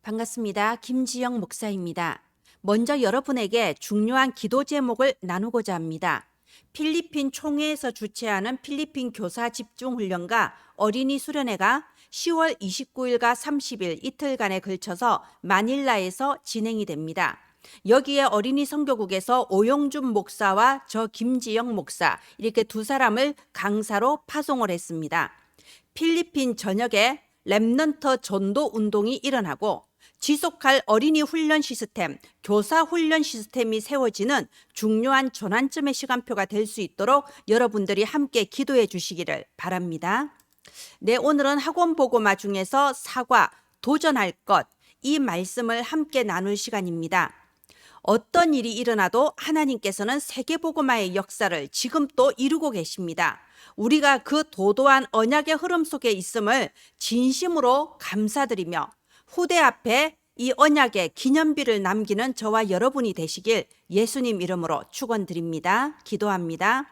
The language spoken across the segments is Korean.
반갑습니다. 김지영 목사입니다. 먼저 여러분에게 중요한 기도 제목을 나누고자 합니다. 필리핀 총회에서 주최하는 필리핀 교사 집중 훈련과 어린이 수련회가 10월 29일과 30일 이틀간에 걸쳐서 마닐라에서 진행이 됩니다. 여기에 어린이 선교국에서 오용준 목사와 저 김지영 목사 이렇게 두 사람을 강사로 파송을 했습니다. 필리핀 전역에 렘넌트 전도 운동이 일어나고 지속할 어린이 훈련 시스템, 교사 훈련 시스템이 세워지는 중요한 전환점의 시간표가 될 수 있도록 여러분들이 함께 기도해 주시기를 바랍니다. 네, 오늘은 학원 보고마 중에서 사과, 도전할 것, 이 말씀을 함께 나눌 시간입니다. 어떤 일이 일어나도 하나님께서는 세계복음화의 역사를 지금 또 이루고 계십니다. 우리가 그 도도한 언약의 흐름 속에 있음을 진심으로 감사드리며 후대 앞에 이 언약의 기념비를 남기는 저와 여러분이 되시길 예수님 이름으로 축원드립니다. 기도합니다.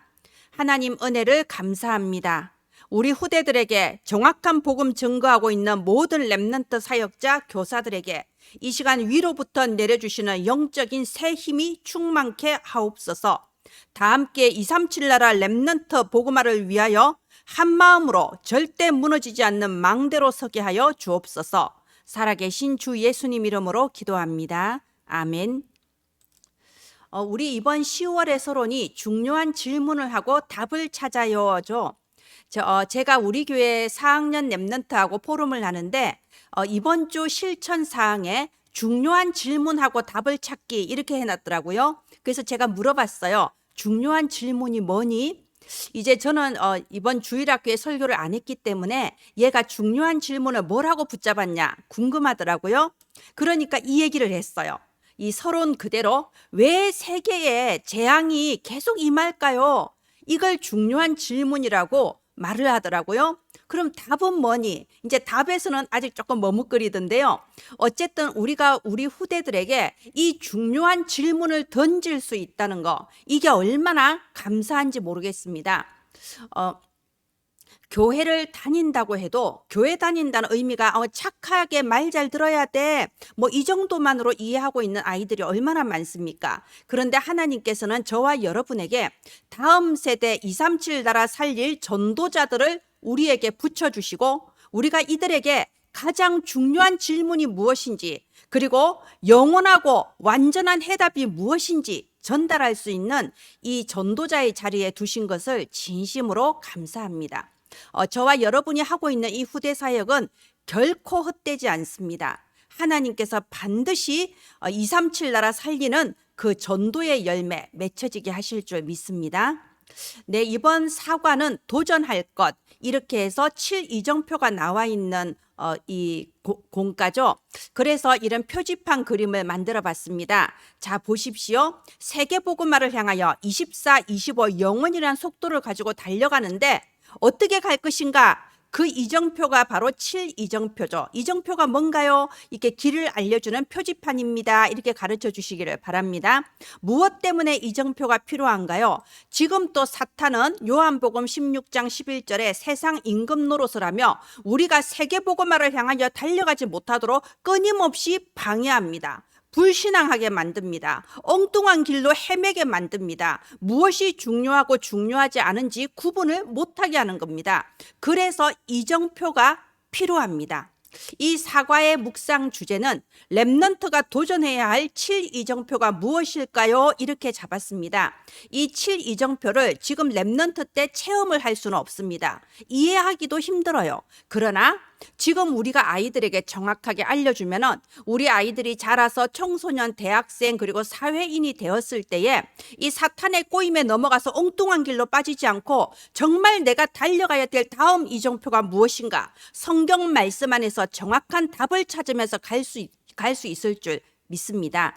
하나님 은혜를 감사합니다. 우리 후대들에게 정확한 복음 증거하고 있는 모든 렘넌트 사역자 교사들에게 이 시간 위로부터 내려주시는 영적인 새 힘이 충만케 하옵소서. 다 함께 237 나라 렘넌트 복음화를 위하여 한 마음으로 절대 무너지지 않는 망대로 서게 하여 주옵소서. 살아계신 주 예수님 이름으로 기도합니다. 아멘. 우리 이번 10월의 서론이 중요한 질문을 하고 답을 찾아요죠. 제가 우리 교회 4학년 렘넌트하고 포럼을 하는데 이번 주 실천 사항에 중요한 질문하고 답을 찾기 이렇게 해놨더라고요. 그래서 제가 물어봤어요. 중요한 질문이 뭐니? 이제 저는 이번 주일학교에 설교를 안 했기 때문에 얘가 중요한 질문을 뭐라고 붙잡았냐 궁금하더라고요. 그러니까 이 얘기를 했어요. 이 서론 그대로 왜 세계에 재앙이 계속 임할까요? 이걸 중요한 질문이라고 말을 하더라고요. 그럼 답은 뭐니? 이제 답에서는 아직 조금 머뭇거리던데요. 어쨌든 우리가 우리 후대들에게 이 중요한 질문을 던질 수 있다는 거, 이게 얼마나 감사한지 모르겠습니다. 교회를 다닌다고 해도 교회 다닌다는 의미가 착하게 말 잘 들어야 돼. 뭐 이 정도만으로 이해하고 있는 아이들이 얼마나 많습니까? 그런데 하나님께서는 저와 여러분에게 다음 세대 237 나라 살릴 전도자들을 우리에게 붙여주시고 우리가 이들에게 가장 중요한 질문이 무엇인지 그리고 영원하고 완전한 해답이 무엇인지 전달할 수 있는 이 전도자의 자리에 두신 것을 진심으로 감사합니다. 저와 여러분이 하고 있는 이 후대 사역은 결코 헛되지 않습니다. 하나님께서 반드시 237 나라 살리는 그 전도의 열매 맺혀지게 하실 줄 믿습니다. 네, 이번 사과는 도전할 것 이렇게 해서 7이정표가 나와 있는 이 공과죠. 그래서 이런 표지판 그림을 만들어 봤습니다. 자, 보십시오. 세계복음화를 향하여 24, 25 영원이라는 속도를 가지고 달려가는데 어떻게 갈 것인가? 그 이정표가 바로 7이정표죠. 이정표가 뭔가요? 이렇게 길을 알려주는 표지판입니다. 이렇게 가르쳐 주시기를 바랍니다. 무엇 때문에 이정표가 필요한가요? 지금 또 사탄은 요한복음 16장 11절에 세상 임금 노릇을 하며 우리가 세계복음화를 향하여 달려가지 못하도록 끊임없이 방해합니다. 불신앙하게 만듭니다. 엉뚱한 길로 헤매게 만듭니다. 무엇이 중요하고 중요하지 않은지 구분을 못하게 하는 겁니다. 그래서 이정표가 필요합니다. 이 사과의 묵상 주제는 렘넌트가 도전해야 할 7이정표가 무엇일까요? 이렇게 잡았습니다. 이 7이정표를 지금 렘넌트 때 체험을 할 수는 없습니다. 이해하기도 힘들어요. 그러나 지금 우리가 아이들에게 정확하게 알려주면은 우리 아이들이 자라서 청소년, 대학생 그리고 사회인이 되었을 때에 이 사탄의 꼬임에 넘어가서 엉뚱한 길로 빠지지 않고 정말 내가 달려가야 될 다음 이정표가 무엇인가 성경 말씀 안에서 정확한 답을 찾으면서 갈 수 있을 줄 믿습니다.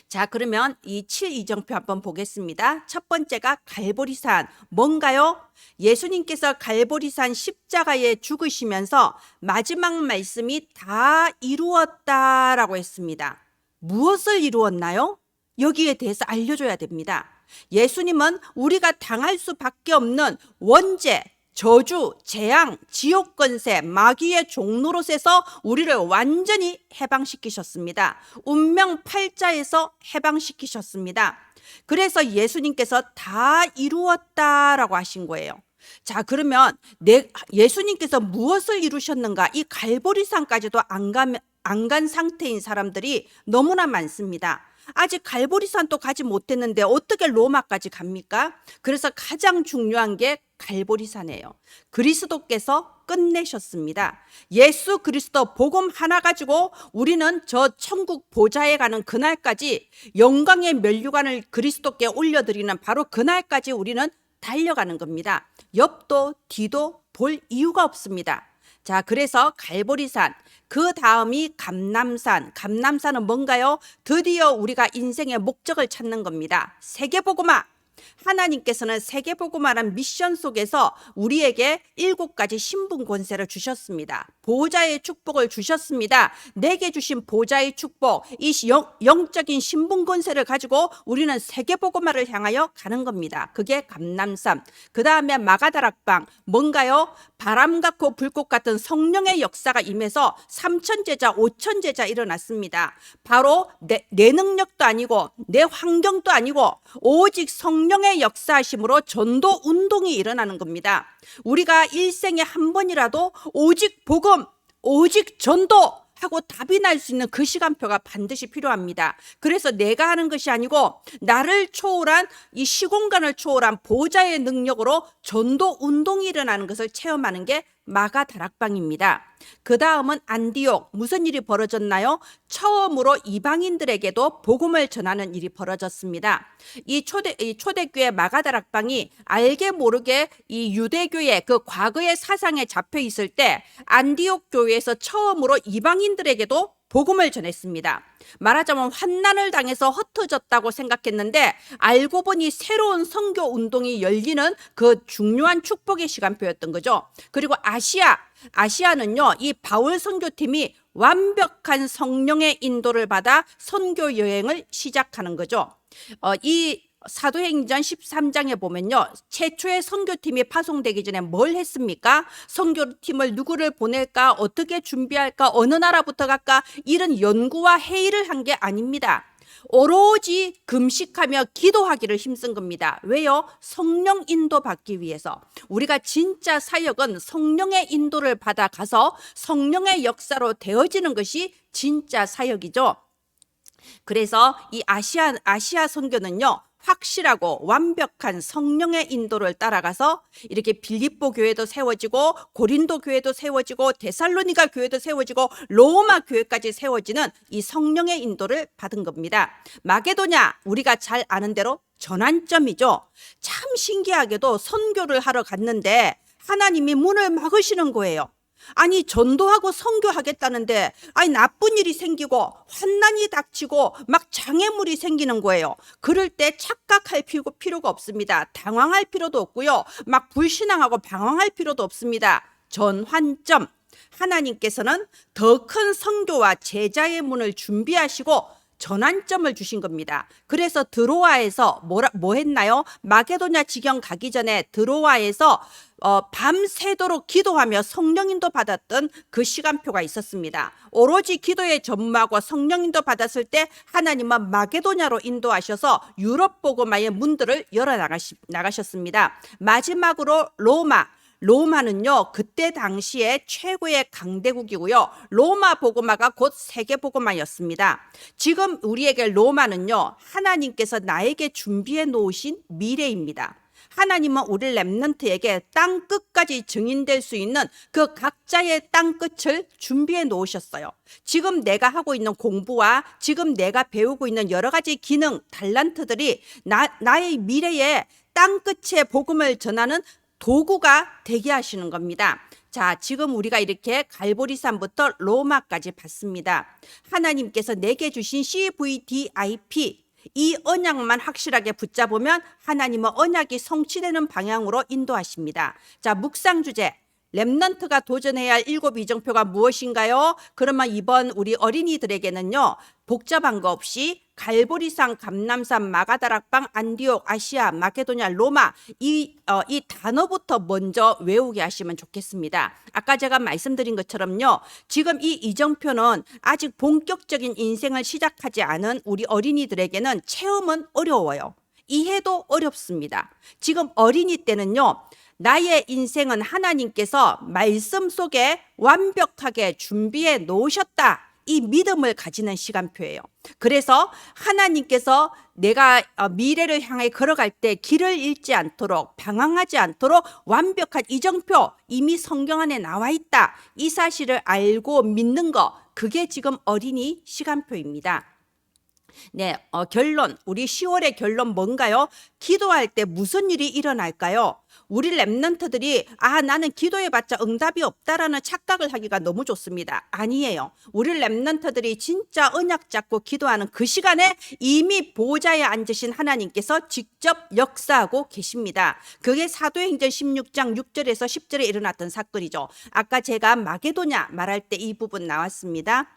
자, 그러면 이 7이정표 한번 보겠습니다. 첫 번째가 갈보리산. 뭔가요? 예수님께서 갈보리산 십자가에 죽으시면서 마지막 말씀이 다 이루었다라고 했습니다. 무엇을 이루었나요? 여기에 대해서 알려줘야 됩니다. 예수님은 우리가 당할 수밖에 없는 원죄, 저주, 재앙, 지옥 권세, 마귀의 종노릇에서 우리를 완전히 해방시키셨습니다. 운명 팔자에서 해방시키셨습니다. 그래서 예수님께서 다 이루었다라고 하신 거예요. 자, 그러면 예수님께서 무엇을 이루셨는가? 이 갈보리산까지도 안 간 상태인 사람들이 너무나 많습니다. 아직 갈보리산도 가지 못했는데 어떻게 로마까지 갑니까? 그래서 가장 중요한 게 갈보리산이에요. 그리스도께서 끝내셨습니다. 예수 그리스도 복음 하나 가지고 우리는 저 천국 보좌에 가는 그날까지 영광의 면류관을 그리스도께 올려드리는 바로 그날까지 우리는 달려가는 겁니다. 옆도 뒤도 볼 이유가 없습니다. 자, 그래서 갈보리산, 그 다음이 감람산. 감람산은 뭔가요? 드디어 우리가 인생의 목적을 찾는 겁니다. 세계복음화. 하나님께서는 세계복음화라는 미션 속에서 우리에게 7가지 신분 권세를 주셨습니다. 보좌의 축복을 주셨습니다. 내게 주신 보좌의 축복, 이 영적인 신분 권세를 가지고 우리는 세계복음화를 향하여 가는 겁니다. 그게 감람산. 그 다음에 마가다락방. 뭔가요? 바람 같고 불꽃 같은 성령의 역사가 임해서 3,000제자 5,000제자 일어났습니다. 바로 내 능력도 아니고 내 환경도 아니고 오직 성령의 역사하심으로 전도 운동이 일어나는 겁니다. 우리가 일생에 한 번이라도 오직 복음, 오직 전도 하고 답이 날 수 있는 그 시간표가 반드시 필요합니다. 그래서 내가 하는 것이 아니고 나를 초월한 이 시공간을 초월한 보좌의 능력으로 전도 운동이 일어나는 것을 체험하는 게 마가 다락방입니다. 그 다음은 안디옥. 무슨 일이 벌어졌나요? 처음으로 이방인들에게도 복음을 전하는 일이 벌어졌습니다. 이 초대교회 마가 다락방이 알게 모르게 이 유대교의 그 과거의 사상에 잡혀 있을 때 안디옥 교회에서 처음으로 이방인들에게도 복음을 전했습니다. 말하자면 환난을 당해서 흩어졌다고 생각했는데 알고 보니 새로운 선교 운동이 열리는 그 중요한 축복의 시간표였던 거죠. 그리고 아시아는요, 이 바울 선교팀이 완벽한 성령의 인도를 받아 선교 여행을 시작하는 거죠. 이 사도행전 13장에 보면요, 최초의 선교팀이 파송되기 전에 뭘 했습니까? 선교팀을 누구를 보낼까, 어떻게 준비할까, 어느 나라부터 갈까, 이런 연구와 회의를 한 게 아닙니다. 오로지 금식하며 기도하기를 힘쓴 겁니다. 왜요? 성령 인도 받기 위해서. 우리가 진짜 사역은 성령의 인도를 받아가서 성령의 역사로 되어지는 것이 진짜 사역이죠. 그래서 이 아시아 선교는요, 확실하고 완벽한 성령의 인도를 따라가서 이렇게 빌립보 교회도 세워지고 고린도 교회도 세워지고 데살로니가 교회도 세워지고 로마 교회까지 세워지는 이 성령의 인도를 받은 겁니다. 마게도냐, 우리가 잘 아는 대로 전환점이죠. 참 신기하게도 선교를 하러 갔는데 하나님이 문을 막으시는 거예요. 아니, 전도하고 선교하겠다는데 나쁜 일이 생기고 환난이 닥치고 막 장애물이 생기는 거예요. 그럴 때 착각할 필요가 없습니다. 당황할 필요도 없고요, 막 불신앙하고 방황할 필요도 없습니다. 전환점. 하나님께서는 더 큰 선교와 제자의 문을 준비하시고 전환점을 주신 겁니다. 그래서 드로아에서 뭐 했나요? 마게도냐 지경 가기 전에 드로아에서 밤새도록 기도하며 성령인도 받았던 그 시간표가 있었습니다. 오로지 기도에 전무하고 성령인도 받았을 때 하나님은 마게도냐로 인도하셔서 유럽 복음화의 문들을 열어 나가셨습니다. 마지막으로 로마는요, 그때 당시에 최고의 강대국이고요, 로마 복음화가 곧 세계 복음화였습니다. 지금 우리에게 로마는요, 하나님께서 나에게 준비해 놓으신 미래입니다. 하나님은 우리 렘넌트에게 땅 끝까지 증인될 수 있는 그 각자의 땅 끝을 준비해 놓으셨어요. 지금 내가 하고 있는 공부와 지금 내가 배우고 있는 여러 가지 기능, 달란트들이 나의 미래에 땅 끝에 복음을 전하는 도구가 되게 하시는 겁니다. 자, 지금 우리가 이렇게 갈보리산부터 로마까지 봤습니다. 하나님께서 내게 주신 CVDIP, 이 언약만 확실하게 붙잡으면 하나님은 언약이 성취되는 방향으로 인도하십니다. 자, 묵상 주제, 렘넌트가 도전해야 할 7 이정표가 무엇인가요? 그러면 이번 우리 어린이들에게는요, 복잡한 거 없이 갈보리산, 감람산, 마가다락방, 안디옥, 아시아, 마케도냐, 로마 이 단어부터 먼저 외우게 하시면 좋겠습니다. 아까 제가 말씀드린 것처럼요, 지금 이 이정표는 아직 본격적인 인생을 시작하지 않은 우리 어린이들에게는 체험은 어려워요. 이해도 어렵습니다. 지금 어린이 때는요, 나의 인생은 하나님께서 말씀 속에 완벽하게 준비해 놓으셨다, 이 믿음을 가지는 시간표예요. 그래서 하나님께서 내가 미래를 향해 걸어갈 때 길을 잃지 않도록, 방황하지 않도록 완벽한 이정표 이미 성경 안에 나와 있다, 이 사실을 알고 믿는 거, 그게 지금 어린이 시간표입니다. 네, 결론, 우리 10월의 결론 뭔가요? 기도할 때 무슨 일이 일어날까요? 우리 렘넌트들이 나는 기도해봤자 응답이 없다라는 착각을 하기가 너무 좋습니다. 아니에요. 우리 렘넌트들이 진짜 언약 잡고 기도하는 그 시간에 이미 보좌에 앉으신 하나님께서 직접 역사하고 계십니다. 그게 사도행전 16장 6절에서 10절에 일어났던 사건이죠. 아까 제가 마게도냐 말할 때 이 부분 나왔습니다.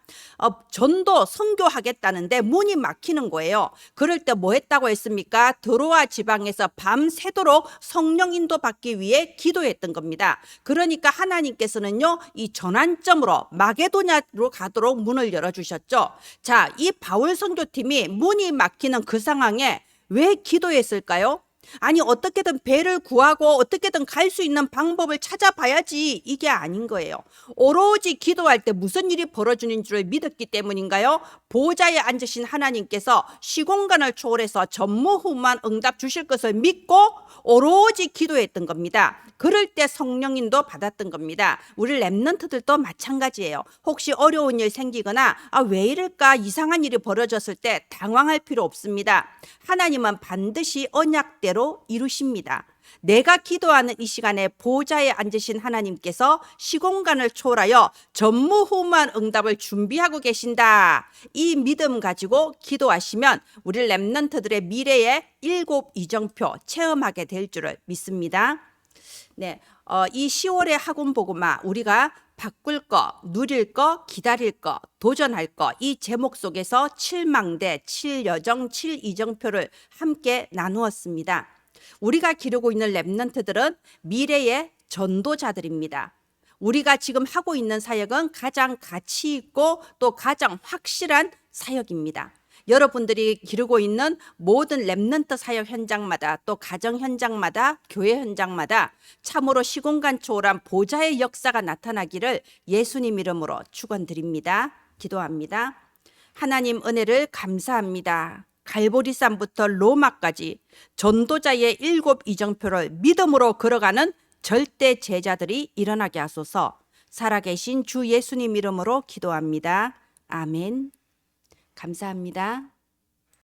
전도 선교하겠다는데 문이 막히는 거예요. 그럴 때 뭐 했다고 했습니까? 드로아 지방에서 밤새도록 성령 인도 받기 위해 기도했던 겁니다. 그러니까 하나님께서는요, 이 전환점으로 마게도냐로 가도록 문을 열어주셨죠. 자, 이 바울 선교팀이 문이 막히는 그 상황에 왜 기도했을까요? 아니, 어떻게든 배를 구하고 어떻게든 갈 수 있는 방법을 찾아봐야지, 이게 아닌 거예요. 오로지 기도할 때 무슨 일이 벌어지는 줄을 믿었기 때문인가요? 보좌에 앉으신 하나님께서 시공간을 초월해서 전무후무한 응답 주실 것을 믿고 오로지 기도했던 겁니다. 그럴 때 성령인도 받았던 겁니다. 우리 렘넌트들도 마찬가지예요. 혹시 어려운 일 생기거나 왜 이럴까, 이상한 일이 벌어졌을 때 당황할 필요 없습니다. 하나님은 반드시 언약대로 이루십니다. 내가 기도하는 이 시간에 보좌에 앉으신 하나님께서 시공간을 초월하여 전무후무한 응답을 준비하고 계신다, 이 믿음 가지고 기도하시면 우리 렘넌트들의 미래의 7 이정표 체험하게 될 줄을 믿습니다. 네, 이 10월의 학원 복음화, 우리가 바꿀 거, 누릴 거, 기다릴 거, 도전할 거, 이 제목 속에서 7망대, 7여정, 7이정표를 함께 나누었습니다. 우리가 기르고 있는 렘넌트들은 미래의 전도자들입니다. 우리가 지금 하고 있는 사역은 가장 가치 있고 또 가장 확실한 사역입니다. 여러분들이 기르고 있는 모든 렘넌트 사역 현장마다, 또 가정 현장마다, 교회 현장마다 참으로 시공간 초월한 보좌의 역사가 나타나기를 예수님 이름으로 축원드립니다. 기도합니다. 하나님 은혜를 감사합니다. 갈보리산부터 로마까지 전도자의 7 이정표를 믿음으로 걸어가는 절대 제자들이 일어나게 하소서. 살아계신 주 예수님 이름으로 기도합니다. 아멘. 감사합니다.